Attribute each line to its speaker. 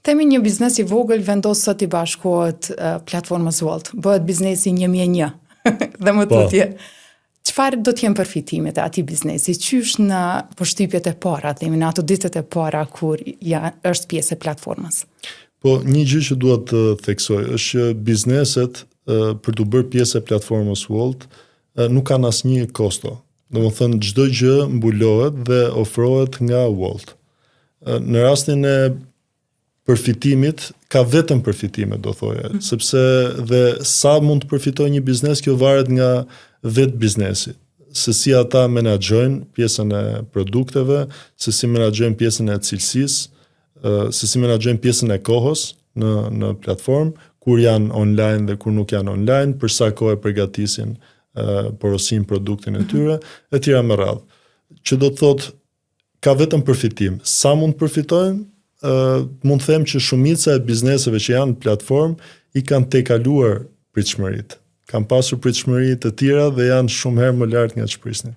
Speaker 1: Themi një biznes i vogël vendos sot i bashkohet platformës Wolt, bëhet biznesi 1.1 dhe më
Speaker 2: Po.
Speaker 1: tutje. Çfarë do t'jen përfitimet e atij biznesi? Qysh në përshtypjet e para, themi në ato ditët e para kur është pjesë e platformës?
Speaker 2: Po, një gjë që dua të theksoj është që bizneset për të bërë pjesë e platformës Wolt nuk kanë asnjë kosto. Domethënë çdo gjë mbulohet dhe ofrohet nga Wolt. Në rastin e përfitimit, ka vetëm përfitime, do thoja, sepse dhe sa mund të përfitojë një biznes, kjo varet nga vetë biznesi. Se si ata menaxhojnë pjesën e produkteve, se si menaxhojnë pjesën e cilësisë, se si menaxhojnë pjesën e kohës në platformë, kur janë online dhe kur nuk janë online, për sa kohë përgatisin porosin produktin e tyre, e tjera me radhë. Që do të thotë, ka vetëm përfitim. Sa mund të përfitojnë? Mund të them që shumica e bizneseve që janë në platformë i kanë tejkaluar pritshmëritë. Kanë pasur pritshmëri të tjera dhe janë shumë herë më lart nga ç'prisnin.